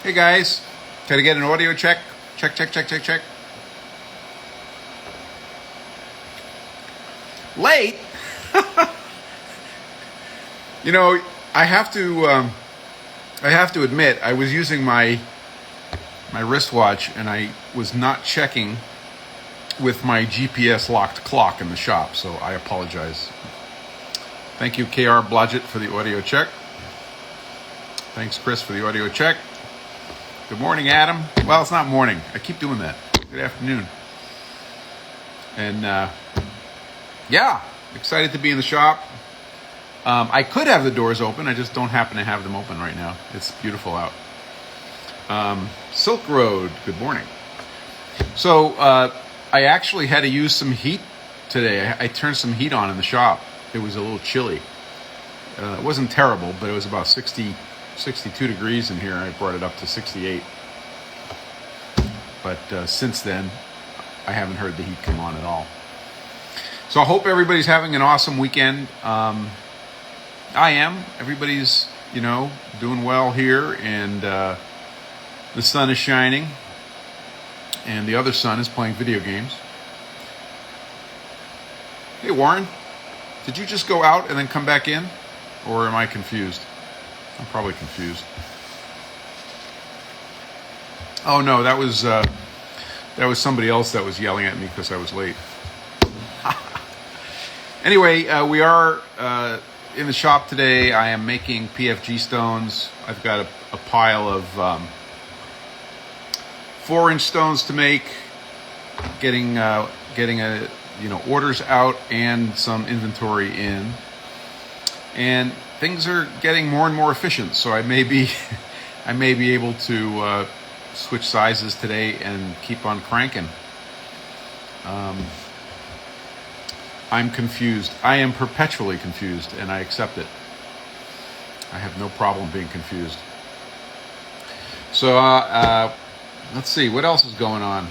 Hey guys, can I get an audio check? Check. Late? You know, I have to admit, I was using my wristwatch and I was not checking with my GPS locked clock in the shop, so I apologize. Thank you, KR Blodgett, for the audio check. Thanks, Chris, for the audio check. Good morning, Adam. Well, it's not morning. I keep doing that. Good afternoon. And yeah, excited to be in the shop. I could have the doors open. I just don't happen to have them open right now. It's beautiful out. Silk Road, good morning. So I actually had to use some heat today. I turned some heat on in the shop. It was a little chilly. It wasn't terrible, but it was about 62 degrees in here. I brought it up to 68. But since then, I haven't heard the heat come on at all. So I hope everybody's having an awesome weekend. I am. Everybody's, doing well here, and the sun is shining, and the other son is playing video games. Hey, Warren, did you just go out and then come back in, or am I confused? I'm probably confused. Oh no, that was somebody else that was yelling at me because I was late. Anyway, we are in the shop today. I am making PFG stones. I've got a pile of 4-inch stones to make. Getting orders out and some inventory in, and things are getting more and more efficient. So I may be able to switch sizes today and keep on cranking. I'm confused. I am perpetually confused, and I accept it. I have no problem being confused. So let's see, what else is going on?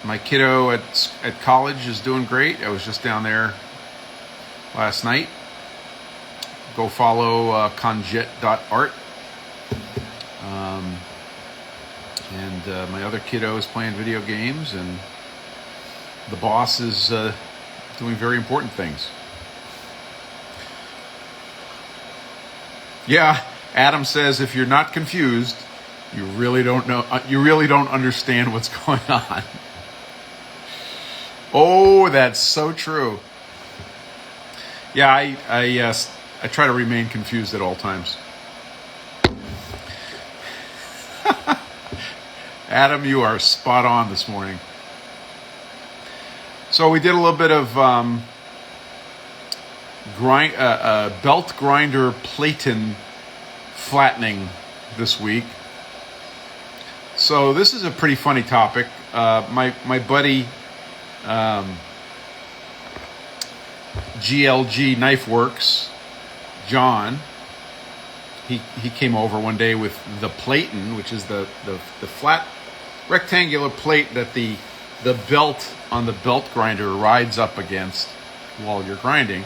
My kiddo at college is doing great. I was just down there last night. Go follow conjet.art. And my other kiddo is playing video games, and the boss is doing very important things. Yeah, Adam says if you're not confused, you really don't know. You really don't understand what's going on. Oh, that's so true. Yeah, I try to remain confused at all times. Adam, you are spot on this morning. So we did a little bit of belt grinder platen flattening this week. So this is a pretty funny topic. My buddy GLG Knife Works, John, he came over one day with the platen, which is the flat rectangular plate that the belt on the belt grinder rides up against while you're grinding.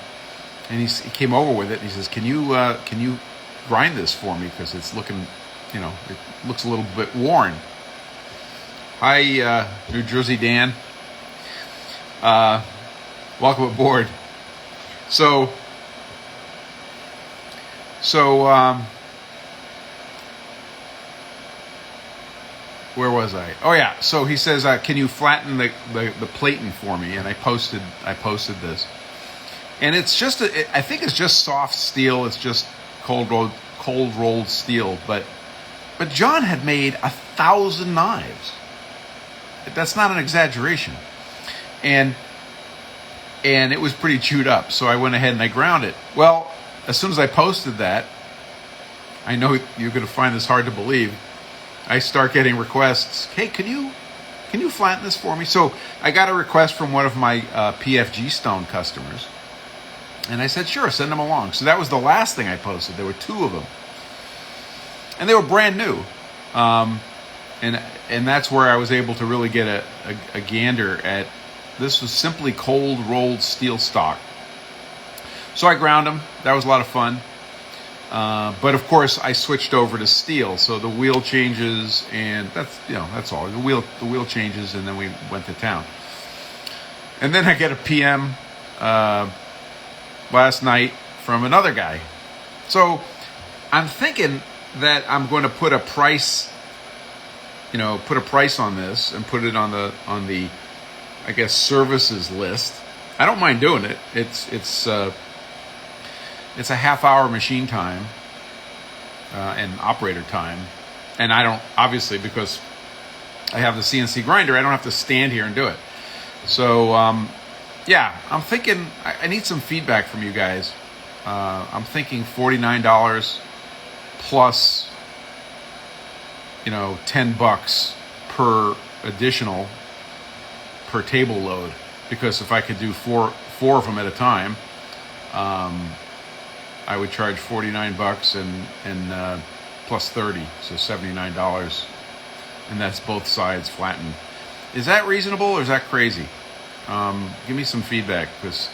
And he came over with it, and he says, can you grind this for me, because it's looking, it looks a little bit worn. Hi, New Jersey Dan. Welcome aboard. So where was I? Oh yeah. So he says, can you flatten the platen for me? And I posted this, and it's just I think it's just soft steel. It's just cold rolled steel. But John had made 1,000 knives. That's not an exaggeration, and it was pretty chewed up. So I went ahead and I ground it. Well, as soon as I posted that, I know you're going to find this hard to believe, I start getting requests. Hey, can you flatten this for me? So I got a request from one of my PFG Stone customers, and I said, sure, send them along. So that was the last thing I posted. There were 2 of them, and they were brand new, and that's where I was able to really get a gander at. This was simply cold rolled steel stock. So I ground them. That was a lot of fun. But of course, I switched over to steel, so the wheel changes, and that's all. The wheel changes, and then we went to town. And then I get a PM last night from another guy. So I'm thinking that I'm going to put a price, on this and put it on the I guess services list. I don't mind doing it. It's a half-hour machine time and operator time, and I don't, obviously, because I have the CNC grinder, I don't have to stand here and do it. So I'm thinking I need some feedback from you guys. I'm thinking $49 plus $10 per additional per table load, because if I could do four of them at a time, I would charge $49 and plus 30, so $79, and that's both sides flattened. Is that reasonable or is that crazy? Give me some feedback, because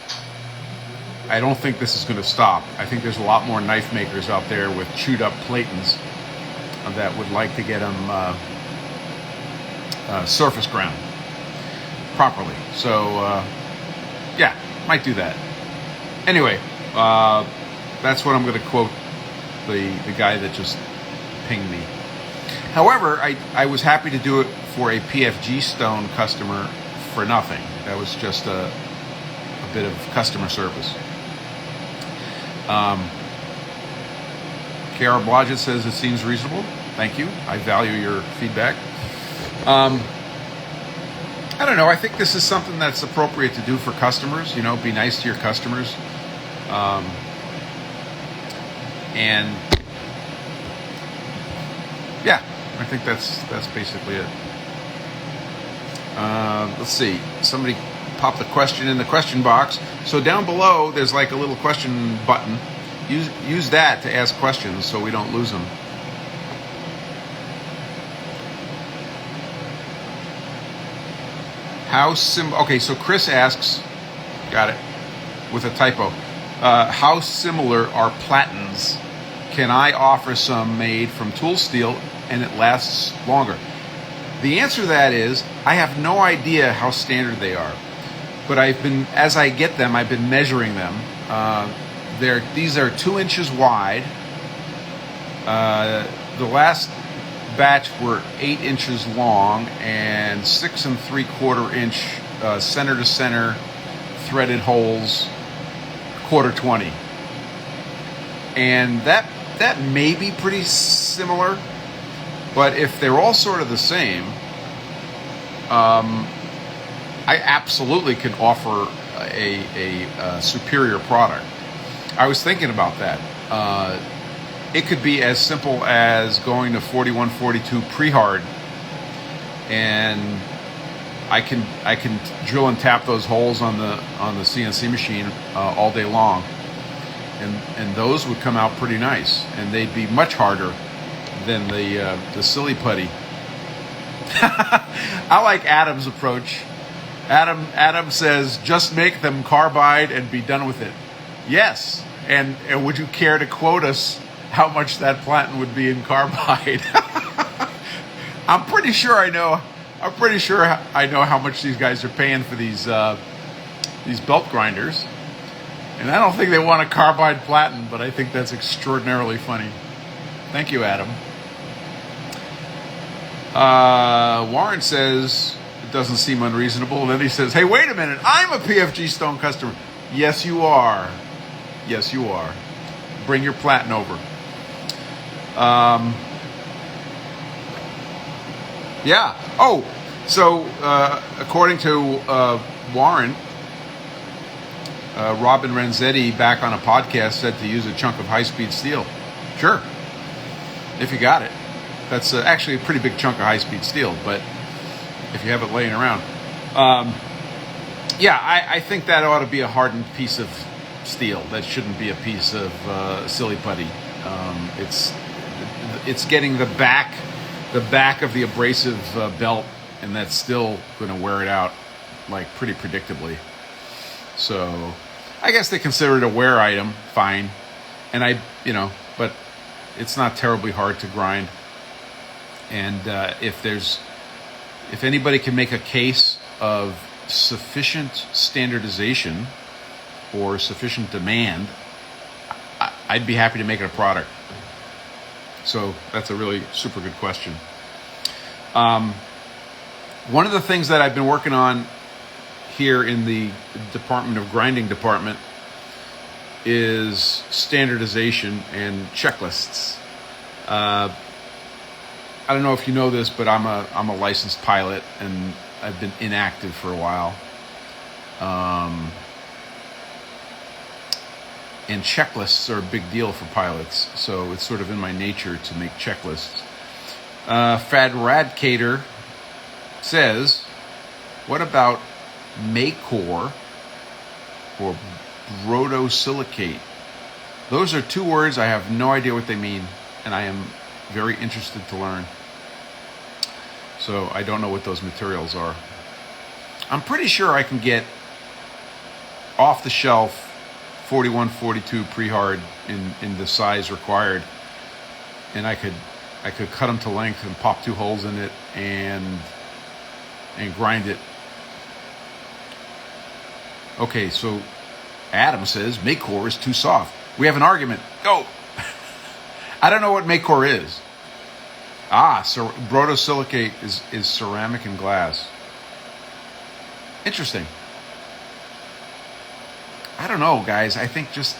I don't think this is going to stop. I think there's a lot more knife makers out there with chewed up platens that would like to get them surface ground properly. So might do that. Anyway, that's what I'm going to quote the guy that just pinged me. However, I was happy to do it for a PFG Stone customer for nothing. That was just a bit of customer service. KR Blodgett says it seems reasonable. Thank you. I value your feedback. I don't know. I think this is something that's appropriate to do for customers. Be nice to your customers. And I think that's basically it. Let's see. Somebody popped a question in the question box. So down below, there's like a little question button. Use that to ask questions so we don't lose them. Okay, so Chris asks, got it, with a typo. How similar are platens? Can I offer some made from tool steel and it lasts longer? The answer to that is, I have no idea how standard they are. But as I get them, I've been measuring them. These are 2 inches wide. The last batch were 8 inches long and 6 3/4 inch center to center threaded holes, 1/4 20. And that may be pretty similar, but if they're all sort of the same, I absolutely can offer a superior product. I was thinking about that. It could be as simple as going to 4142 pre-hard, and I can drill and tap those holes on the CNC machine all day long, and those would come out pretty nice, and they'd be much harder than the silly putty. I like Adam's approach. Adam says, just make them carbide and be done with it. Yes, and would you care to quote us how much that platen would be in carbide? I'm pretty sure I know how much these guys are paying for these belt grinders, and I don't think they want a carbide platen, but I think that's extraordinarily funny. Thank you, Adam. Warren says it doesn't seem unreasonable, and then he says, hey, wait a minute, I'm a PFG Stone customer. Yes, you are. Yes, you are. Bring your platen over. Oh, so according to Warren, Robin Renzetti back on a podcast said to use a chunk of high-speed steel. Sure, if you got it. That's actually a pretty big chunk of high-speed steel, but if you have it laying around. I think that ought to be a hardened piece of steel. That shouldn't be a piece of silly putty. It's getting the back of the abrasive belt, and that's still going to wear it out like pretty predictably. So I guess they consider it a wear item, fine. And but it's not terribly hard to grind. And if anybody can make a case of sufficient standardization or sufficient demand, I'd be happy to make it a product. So that's a really super good question. One of the things that I've been working on here in the Department of Grinding department is standardization and checklists. I don't know if you know this, but I'm a licensed pilot, and I've been inactive for a while. And checklists are a big deal for pilots, so it's sort of in my nature to make checklists. Fadradcator says, what about Maycore or brotosilicate? Those are two words I have no idea what they mean, and I am very interested to learn. So I don't know what those materials are. I'm pretty sure I can get off the shelf 4142 pre-hard in the size required, and I could cut them to length and pop 2 holes in it and grind it. Okay, so Adam says Maycore is too soft. We have an argument. Go. I don't know what Maycore is. So brotosilicate is ceramic and glass. Interesting. I don't know, guys. I think just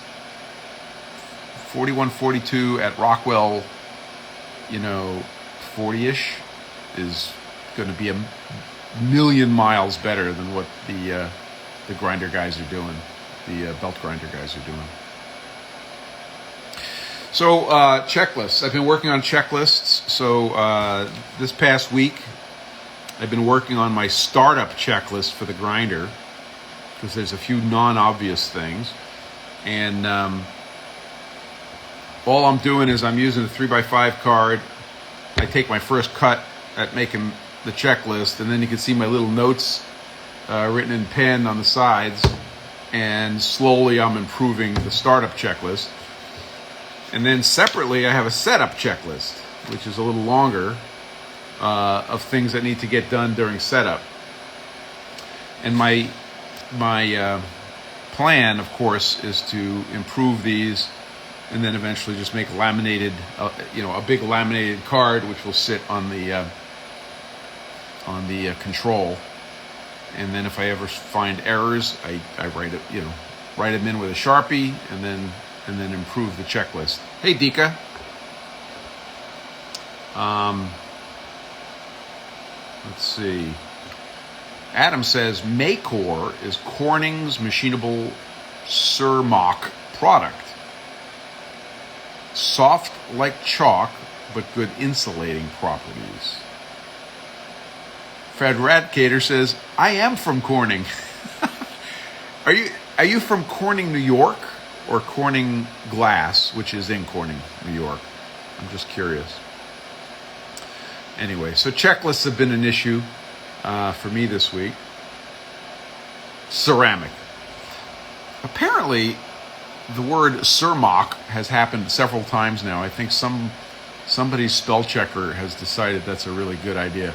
4142 at Rockwell, 40-ish is going to be a million miles better than what the grinder guys are doing, the belt grinder guys are doing. So checklists. I've been working on checklists. So this past week, I've been working on my startup checklist for the grinder, because there's a few non-obvious things. And all I'm doing is I'm using a 3x5 card. I take my first cut at making the checklist, and then you can see my little notes written in pen on the sides, and slowly I'm improving the startup checklist. And then separately I have a setup checklist, which is a little longer, of things that need to get done during setup. And my plan, of course, is to improve these, and then eventually just make laminated, a big laminated card which will sit on the control. And then if I ever find errors, I write them in with a Sharpie, and then improve the checklist. Hey, Dika. Let's see. Adam says Maycore is Corning's machinable Cermak product. Soft like chalk, but good insulating properties. Fadradcator says, I am from Corning. Are you from Corning, New York, or Corning Glass, which is in Corning, New York? I'm just curious. Anyway, so checklists have been an issue for me this week. Ceramic. Apparently, the word Cermak has happened several times now. I think somebody's spell checker has decided that's a really good idea.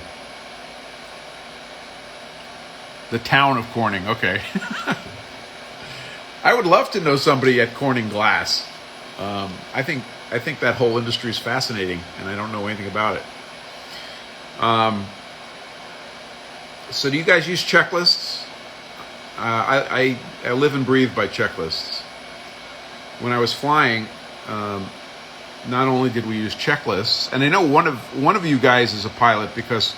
The town of Corning, okay. I would love to know somebody at Corning Glass. I think that whole industry is fascinating, and I don't know anything about it. So do you guys use checklists? I live and breathe by checklists. When I was flying, not only did we use checklists, and I know one of you guys is a pilot, because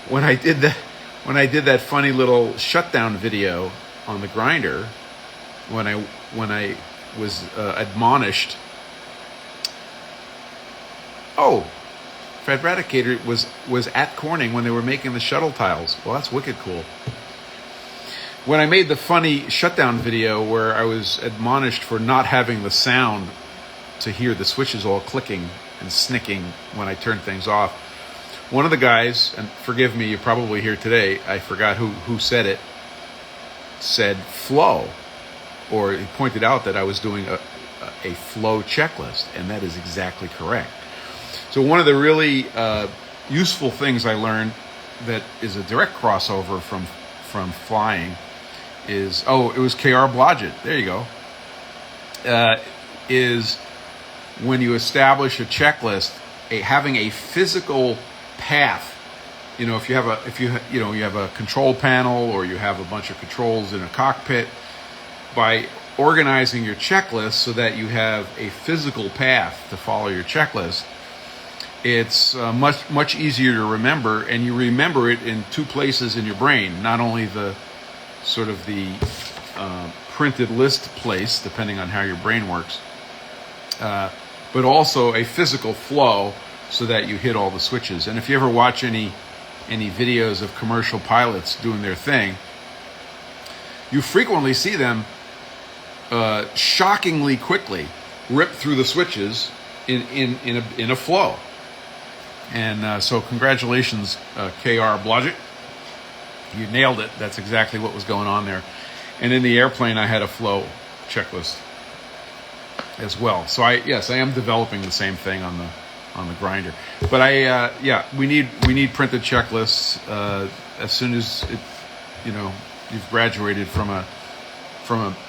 when I did that funny little shutdown video on the grinder, when I was admonished. Oh, Fadradcator was at Corning when they were making the shuttle tiles. Well, that's wicked cool. When I made the funny shutdown video where I was admonished for not having the sound to hear the switches all clicking and snicking when I turned things off, one of the guys, and forgive me, you're probably here today, I forgot who said it, said flow. Or he pointed out that I was doing a flow checklist, and that is exactly correct. So one of the really useful things I learned that is a direct crossover from flying is, it was KR Blodgett. There you go. Is when you establish a checklist, having a physical path. You know, if you have a control panel, or you have a bunch of controls in a cockpit, by organizing your checklist so that you have a physical path to follow your checklist, it's much easier to remember, and you remember it in two places in your brain. Not only the sort of the printed list place, depending on how your brain works, but also a physical flow so that you hit all the switches. And if you ever watch any videos of commercial pilots doing their thing, you frequently see them shockingly quickly rip through the switches in a flow. And so congratulations, KR Blodgett. You nailed it. That's exactly what was going on there. And in the airplane, I had a flow checklist as well. So I am developing the same thing on the grinder. But we need printed checklists as soon as you've graduated from a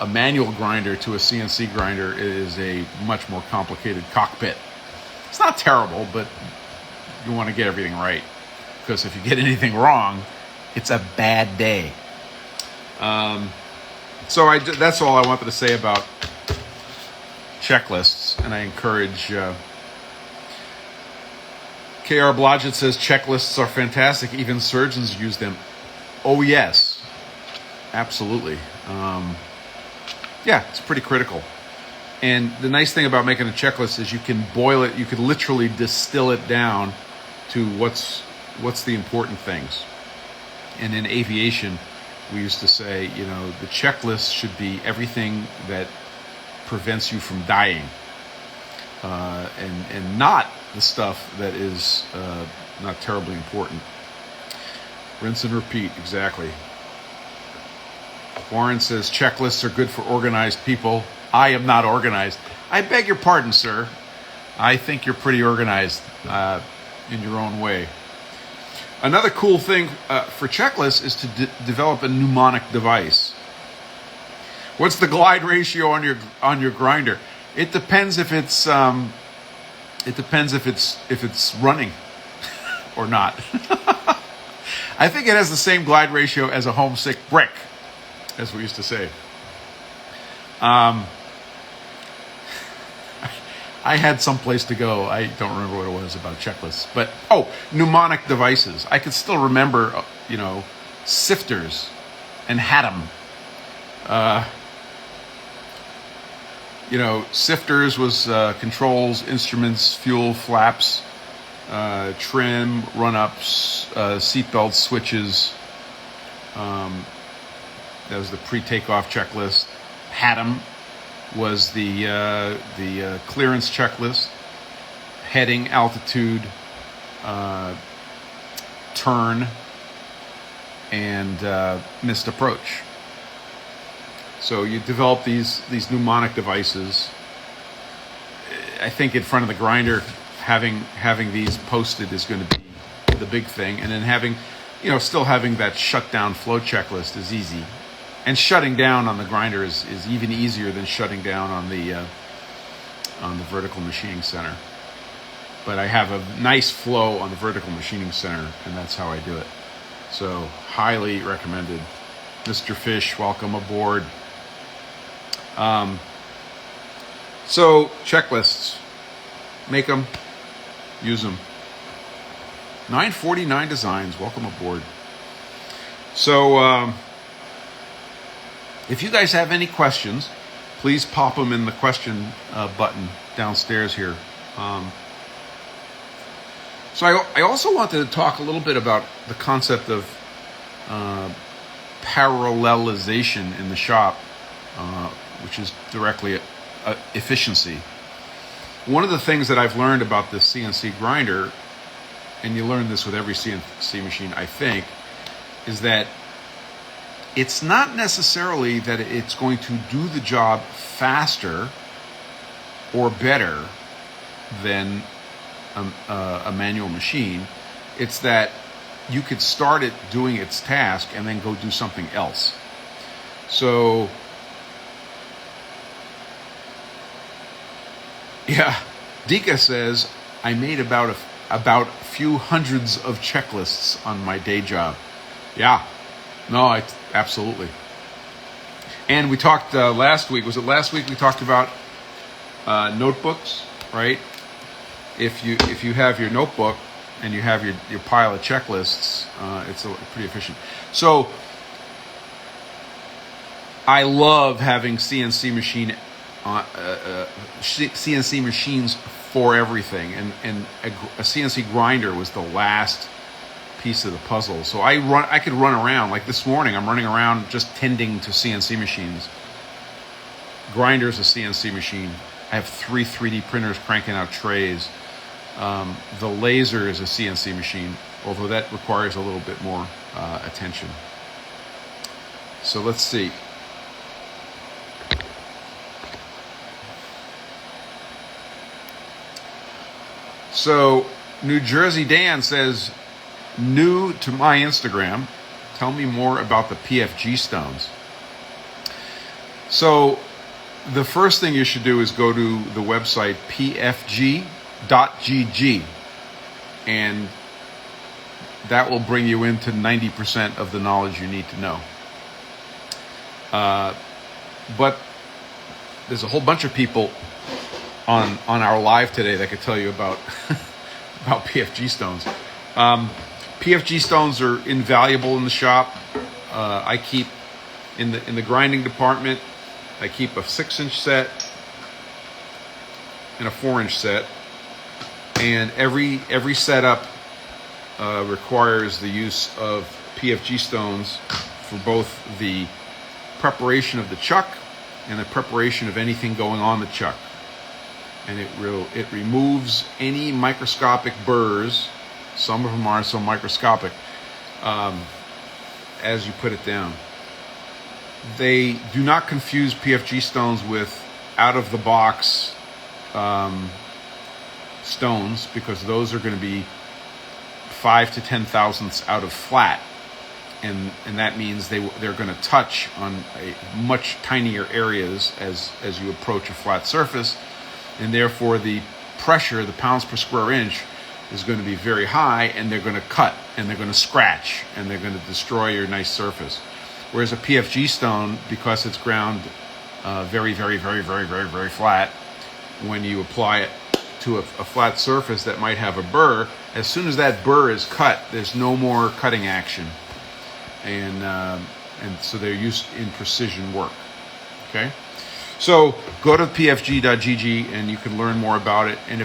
manual grinder to a CNC grinder. It is a much more complicated cockpit. It's not terrible, but you want to get everything right, because if you get anything wrong, it's a bad day. So that's all I wanted to say about checklists, and I encourage. KR Blodgett says checklists are fantastic. Even surgeons use them. Oh yes, absolutely. It's pretty critical. And the nice thing about making a checklist is you can boil it. You could literally distill it down to what's the important things. And in aviation, we used to say, the checklist should be everything that prevents you from dying, and not the stuff that is not terribly important. Rinse and repeat, exactly. Warren says checklists are good for organized people. I am not organized. I beg your pardon, sir. I think you're pretty organized in your own way. Another cool thing for checklists is to develop a mnemonic device. What's the glide ratio on your grinder? It depends if it's running or not. I think it has the same glide ratio as a homesick brick, as we used to say. I had some place to go. I don't remember what it was about checklists. But, mnemonic devices. I could still remember, sifters and Haddam. Sifters was controls, instruments, fuel, flaps, trim, run-ups, seatbelt switches. That was the pre-takeoff checklist. Haddam was the clearance checklist, heading, altitude, turn, and missed approach. So you develop these mnemonic devices. I think in front of the grinder, having these posted is going to be the big thing, and then still having that shutdown flow checklist is easy. And shutting down on the grinder is even easier than shutting down on the vertical machining center. But I have a nice flow on the vertical machining center, and that's how I do it. So highly recommended. Mr. Fish, welcome aboard. So checklists, make them, use them. 949 Designs, welcome aboard. So if you guys have any questions, please pop them in the question button downstairs here. So I also wanted to talk a little bit about the concept of parallelization in the shop, which is directly efficiency. One of the things that I've learned about the CNC grinder, and you learn this with every CNC machine, I think, is that it's not necessarily that it's going to do the job faster or better than a manual machine. It's that you could start it doing its task and then go do something else. So, yeah, Dika says, I made about a few hundreds of checklists on my day job. Yeah, no, absolutely. And we talked last week. Was it last week we talked about notebooks, right? If you have your notebook and you have your pile of checklists, it's pretty efficient. So I love having CNC machines for everything, and a CNC grinder was the last piece of the puzzle. So I could run around, like this morning I'm running around just tending to CNC machines. Grinder's a CNC machine. I have 3 3D printers cranking out trays. The laser is a CNC machine, although that requires a little bit more attention. So let's see. So New Jersey Dan says, new to my Instagram, tell me more about the PFG Stones. So the first thing you should do is go to the website pfg.gg, and that will bring you into 90% of the knowledge you need to know. But there's a whole bunch of people on our live today that could tell you about about PFG stones. PFG stones are invaluable in the shop. I keep in the grinding department. I keep a 6-inch set and a 4-inch set, and every setup requires the use of PFG stones for both the preparation of the chuck and the preparation of anything going on the chuck. And it removes any microscopic burrs. Some of them are so microscopic as you put it down. They do not confuse PFG stones with out-of-the-box stones, because those are going to be 5 to 10 thousandths out of flat, and that means they're going to touch on much tinier areas as you approach a flat surface, and therefore the pressure, the pounds per square inch, is going to be very high, and they're going to cut, and they're going to scratch, and they're going to destroy your nice surface. Whereas a PFG stone, because it's ground very, very, very, very, very, very flat, when you apply it to a flat surface that might have a burr, as soon as that burr is cut, there's no more cutting action, and so they're used in precision work. Okay, so go to pfg.gg and you can learn more about it. And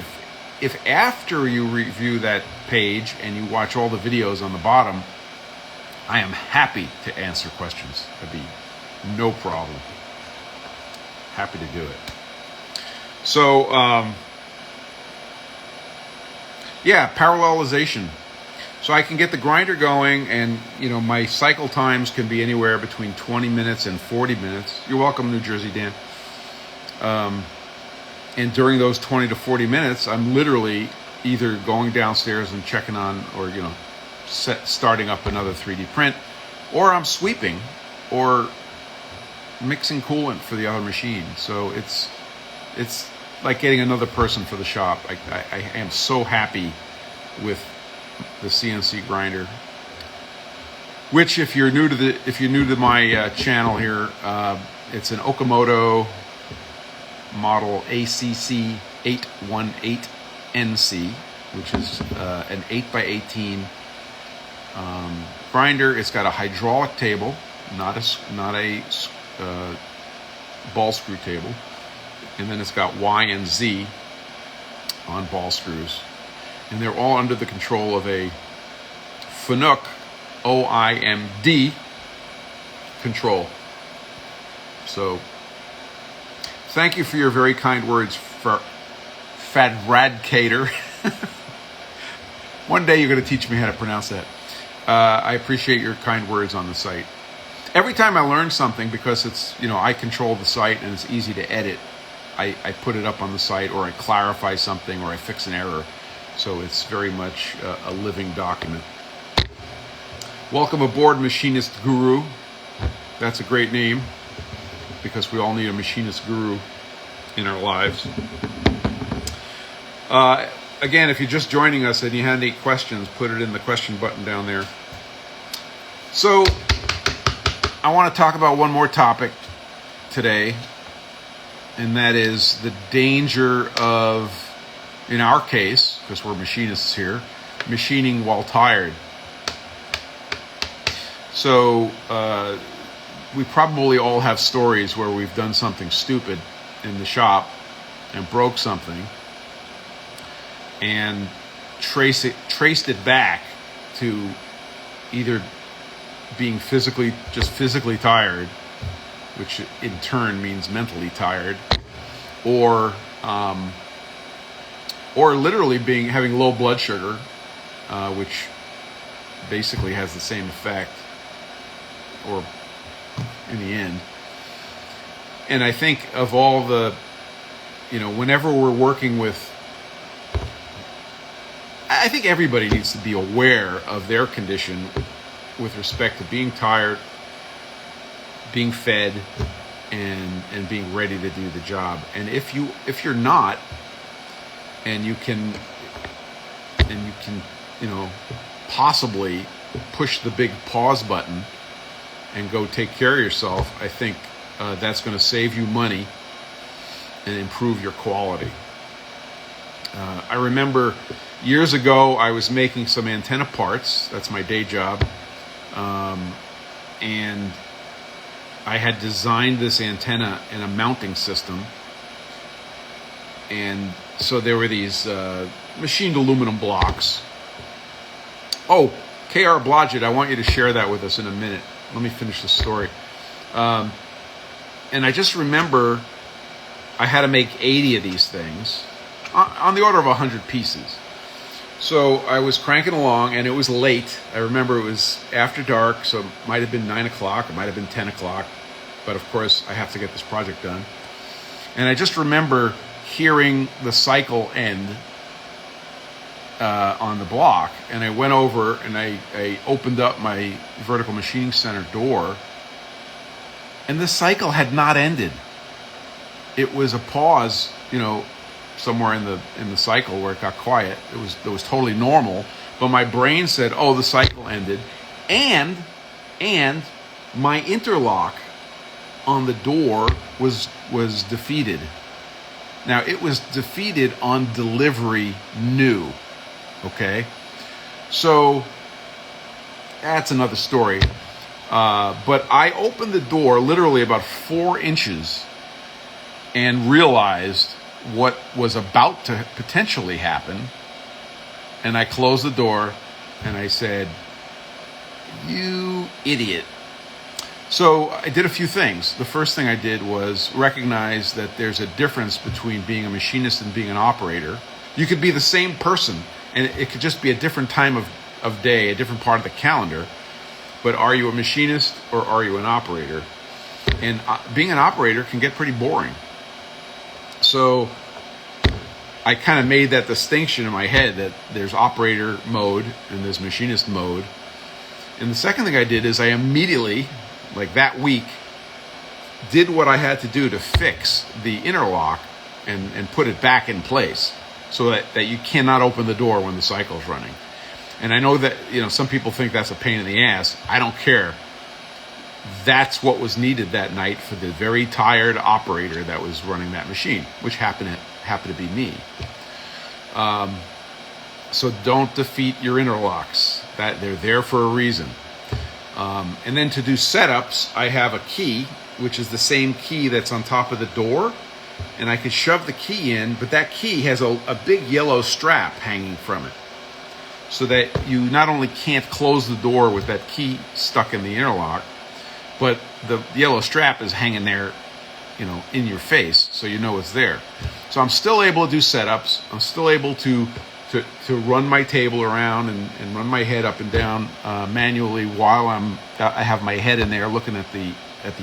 if after you review that page and you watch all the videos on the bottom, I am happy to answer questions. That'd be no problem. Happy to do it. So, yeah, parallelization. So I can get the grinder going, and my cycle times can be anywhere between 20 minutes and 40 minutes. You're welcome, New Jersey Dan. And during those 20 to 40 minutes, I'm literally either going downstairs and checking on, or starting up another 3D print, or I'm sweeping or mixing coolant for the other machine. So it's like getting another person for the shop. I am so happy with the CNC grinder, which if you're new to my channel here, it's an Okamoto model ACC 818NC, which is an 8x18 grinder. It's got a hydraulic table, not a ball screw table, and then it's got Y and Z on ball screws, and they're all under the control of a Fanuc OIMD control. So thank you for your very kind words, for Fadradcator. One day you're going to teach me how to pronounce that. I appreciate your kind words on the site. Every time I learn something, because it's, I control the site and it's easy to edit, I put it up on the site, or I clarify something, or I fix an error. So it's very much a living document. Welcome aboard, Machinist Guru. That's a great name, because we all need a machinist guru in our lives. Again, if you're just joining us and you had any questions, put it in the question button down there. So I want to talk about one more topic today, and that is the danger of, in our case, because we're machinists here, machining while tired. So we probably all have stories where we've done something stupid in the shop and broke something, and traced it back to either being physically tired, which in turn means mentally tired, or literally having low blood sugar, which basically has the same effect, or in the end. And I think of all the, whenever we're working with, I think everybody needs to be aware of their condition with respect to being tired, being fed, and being ready to do the job. And if you're not, and you can possibly push the big pause button and go take care of yourself, I think that's going to save you money and improve your quality. I remember years ago I was making some antenna parts. That's my day job. And I had designed this antenna in a mounting system. And so there were these machined aluminum blocks. Oh, KR Blodgett, I want you to share that with us in a minute. Let me finish the story. And I just remember I had to make 80 of these things on the order of 100 pieces. So I was cranking along, and it was late. I remember it was after dark, so it might have been 9 o'clock, it might have been 10 o'clock. But of course, I have to get this project done. And I just remember hearing the cycle end on the block. And I went over and I opened up my vertical machining center door, and the cycle had not ended. It was a pause, somewhere in the cycle where it got quiet. It was totally normal, but my brain said, "Oh, the cycle ended," and my interlock on the door was defeated. Now, it was defeated on delivery new. Okay, so that's another story. But I opened the door literally about 4 inches and realized what was about to potentially happen. And I closed the door and I said, "You idiot." So I did a few things. The first thing I did was recognize that there's a difference between being a machinist and being an operator. You could be the same person, and it could just be a different time of day, a different part of the calendar. But are you a machinist or are you an operator? And being an operator can get pretty boring. So I kind of made that distinction in my head that there's operator mode and there's machinist mode. And the second thing I did is I immediately, like that week, did what I had to do to fix the interlock and put it back in place so that you cannot open the door when the cycle's running. And I know that, some people think that's a pain in the ass. I don't care. That's what was needed that night for the very tired operator that was running that machine, which happened to be me. So don't defeat your interlocks. That they're there for a reason. And then to do setups, I have a key, which is the same key that's on top of the door. And I could shove the key in, but that key has a big yellow strap hanging from it, so that you not only can't close the door with that key stuck in the interlock, but the yellow strap is hanging there, in your face, so you know it's there. So I'm still able to do setups. I'm still able to run my table around and run my head up and down manually while I have my head in there looking at the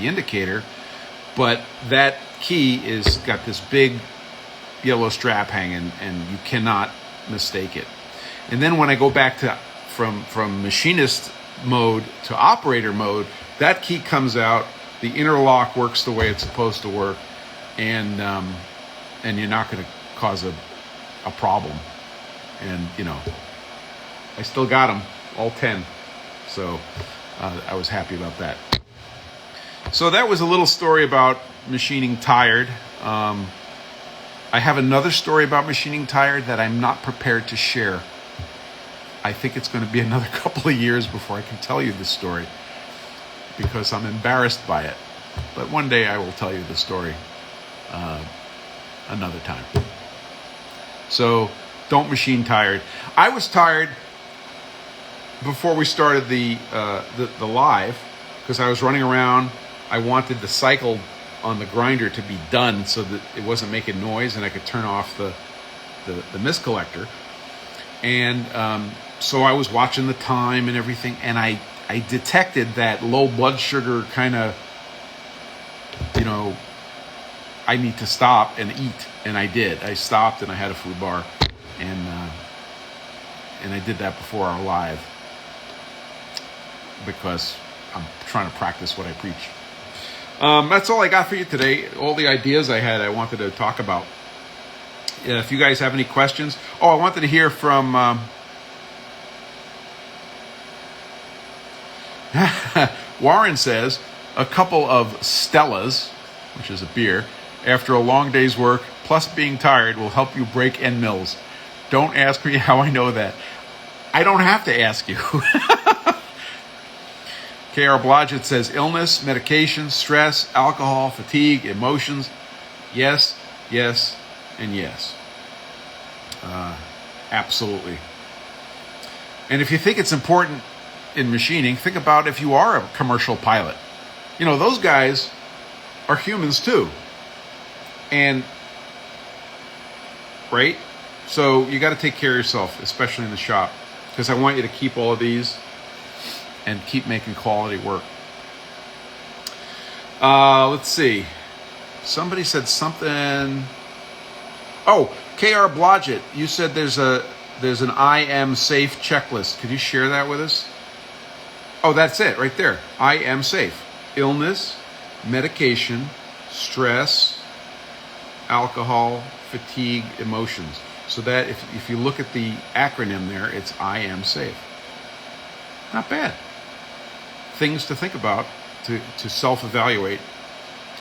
indicator. but that key is got this big yellow strap hanging, and you cannot mistake it. And then when I go back to from machinist mode to operator mode, that key comes out, the interlock works the way it's supposed to work, and you're not going to cause a problem. And I still got them, all 10. So I was happy about that. So that was a little story about machining tired. I have another story about machining tired that I'm not prepared to share. I think it's going to be another couple of years before I can tell you this story because I'm embarrassed by it. But one day I will tell you the story another time. So don't machine tired. I was tired before we started the live because I was running around. I wanted the cycle on the grinder to be done so that it wasn't making noise and I could turn off the mist collector. And so I was watching the time and everything, and I detected that low blood sugar kind of, I need to stop and eat. And I did. I stopped and I had a food bar, and I did that before our live because I'm trying to practice what I preach. That's all I got for you today. All the ideas I had, I wanted to talk about. If you guys have any questions. Oh, I wanted to hear from Warren says, a couple of Stellas, which is a beer, after a long day's work, plus being tired, will help you break end mills. Don't ask me how I know that. I don't have to ask you. KR Blodgett says, illness, medication, stress, alcohol, fatigue, emotions. Yes, yes, and yes. Absolutely. And if you think it's important in machining, think about if you are a commercial pilot. Those guys are humans too. And, right? So you got to take care of yourself, especially in the shop, because I want you to keep all of these and keep making quality work. Let's see. Somebody said something. Oh, KR Blodgett, you said there's an I am safe checklist. Could you share that with us? Oh, that's it right there. I am safe. Illness, medication, stress, alcohol, fatigue, emotions. So that if you look at the acronym there, it's I am safe. Not bad. Things to think about to self-evaluate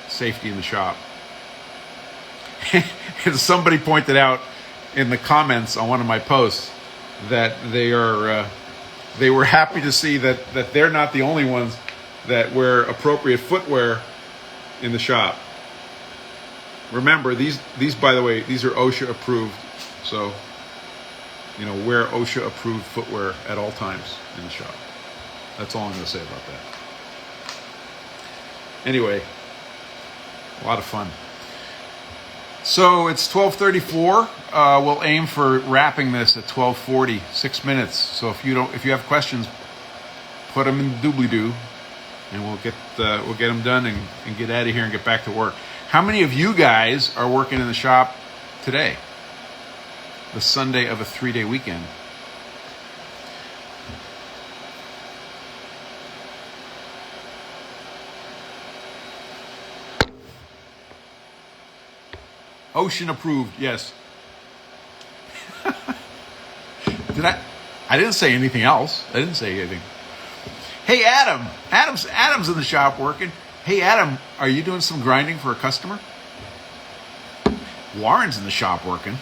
safety in the shop. And somebody pointed out in the comments on one of my posts that they were happy to see that they're not the only ones that wear appropriate footwear in the shop. Remember, these by the way, these are OSHA approved. So, wear OSHA approved footwear at all times in the shop. That's all I'm going to say about that. Anyway, a lot of fun. So it's 12:34. We'll aim for wrapping this at 12:40, 6 minutes. So if you have questions, put them in the doobly-doo, and we'll get them done and get out of here and get back to work. How many of you guys are working in the shop today? The Sunday of a 3-day weekend. Ocean approved, yes. I didn't say anything else. I didn't say anything. Hey, Adam. Adam's in the shop working. Hey, Adam, are you doing some grinding for a customer? Warren's in the shop working.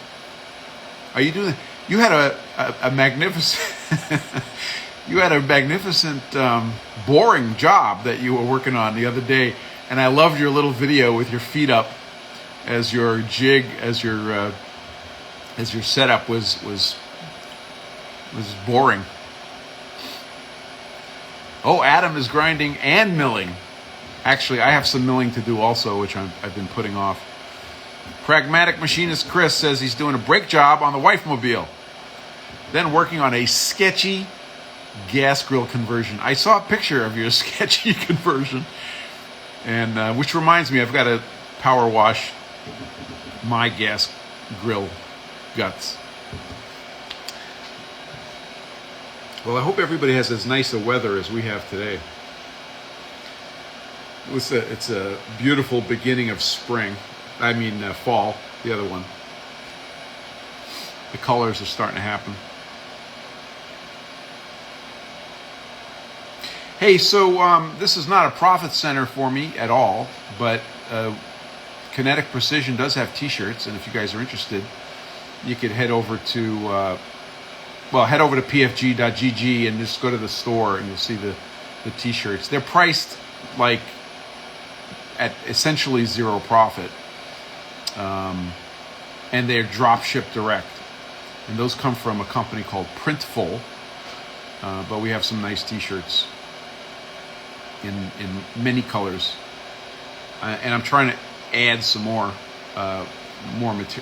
Are you doing? You had a magnificent, boring job that you were working on the other day, and I loved your little video with your feet up as your jig, as your setup was boring. Oh, Adam is grinding and milling. Actually, I have some milling to do also, which I've been putting off. Pragmatic Machinist Chris says he's doing a brake job on the wife mobile, then working on a sketchy gas grill conversion. I saw a picture of your sketchy conversion. And which reminds me, I've got to power wash my gas grill guts. Well, I hope everybody has as nice a weather as we have today. It's a beautiful beginning of spring. I mean fall, the other one. The colors are starting to happen. Hey, so this is not a profit center for me at all, but Kinetic Precision does have t-shirts, and if you guys are interested, you could head over to PFG.GG and just go to the store and you'll see the t-shirts. They're priced like at essentially zero profit. And they're drop shipped direct. And those come from a company called Printful. But we have some nice t-shirts in many colors. And I'm trying to add some more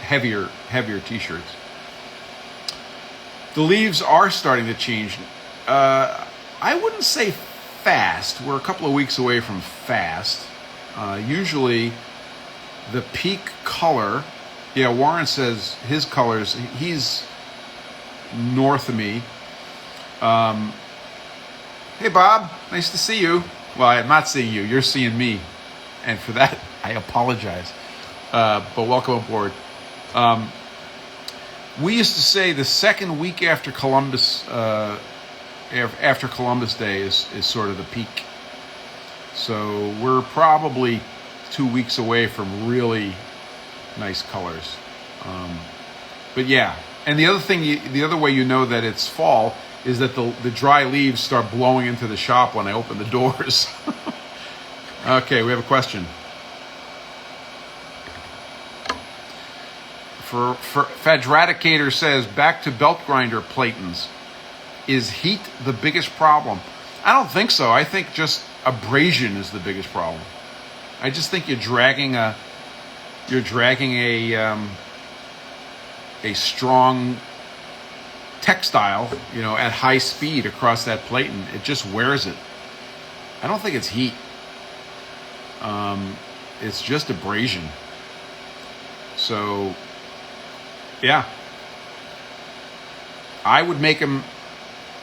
heavier t-shirts. The leaves are starting to change. I wouldn't say fast. We're a couple of weeks away from fast. Usually the peak color, yeah, Warren says his colors, he's north of me. Hey Bob, nice to see you. Well, I'm not seeing you, you're seeing me. And for that, I apologize. But welcome aboard. We used to say the second week after Columbus Day is sort of the peak. So we're probably 2 weeks away from really nice colors. But yeah, and the other way you know that it's fall is that the dry leaves start blowing into the shop when I open the doors. Okay, we have a question. For Fadraticator says, back to belt grinder platens. Is heat the biggest problem? I don't think so. I think just abrasion is the biggest problem. I just think you're dragging a strong textile, at high speed across that platen. It just wears it. I don't think it's heat. It's just abrasion. So, yeah. I would make them,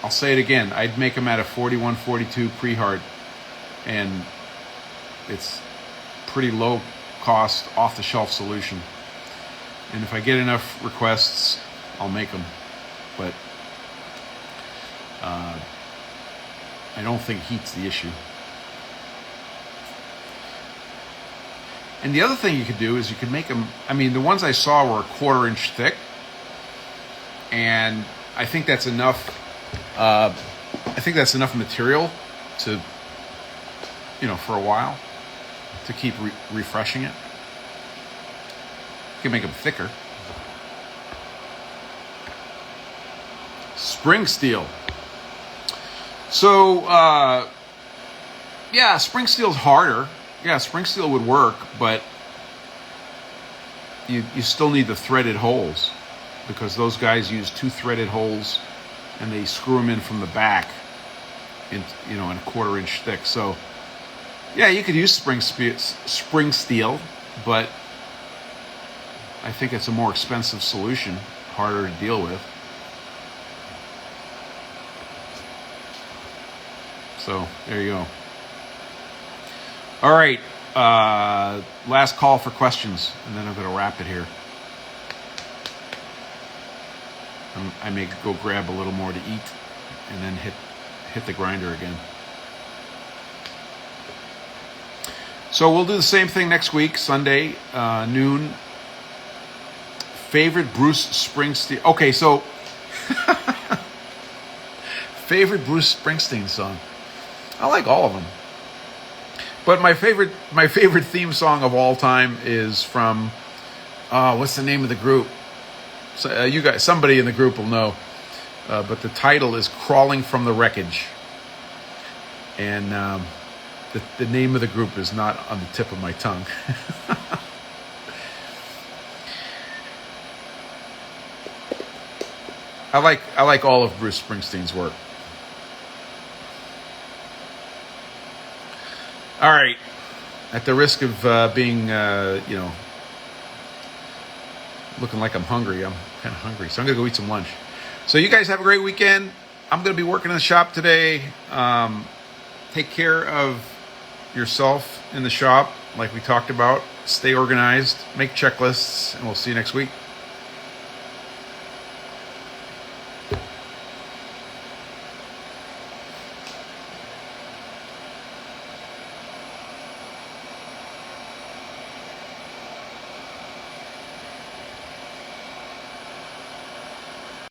I'll say it again, I'd make them at a 41, 42 pre-hard. And it's pretty low cost, off-the-shelf solution. And if I get enough requests, I'll make them. But I don't think heat's the issue. And the other thing you could do is you could make them, the ones I saw were a 1/4 inch thick. And I think that's enough, material to, for a while, to keep refreshing it. You can make them thicker. Spring steel. So, yeah, spring steel's harder. Yeah, spring steel would work, but you still need the threaded holes, because those guys use 2 threaded holes and they screw them in from the back in a 1/4 inch thick. So yeah, you could use spring steel, but I think it's a more expensive solution, harder to deal with. So there you go. All right, last call for questions, and then I'm going to wrap it here. I may go grab a little more to eat, and then hit the grinder again. So we'll do the same thing next week, Sunday, noon. Favorite Bruce Springsteen. Okay, so favorite Bruce Springsteen song. I like all of them. But my favorite theme song of all time is from, what's the name of the group? So, you guys, somebody in the group will know. But the title is Crawling from the Wreckage. And the name of the group is not on the tip of my tongue. I like all of Bruce Springsteen's work. All right. at the risk of being, looking like I'm hungry. I'm kind of hungry, so I'm gonna go eat some lunch. So you guys have a great weekend. I'm gonna be working in the shop today. Take care of yourself in the shop, like we talked about. Stay organized, make checklists, and we'll see you next week.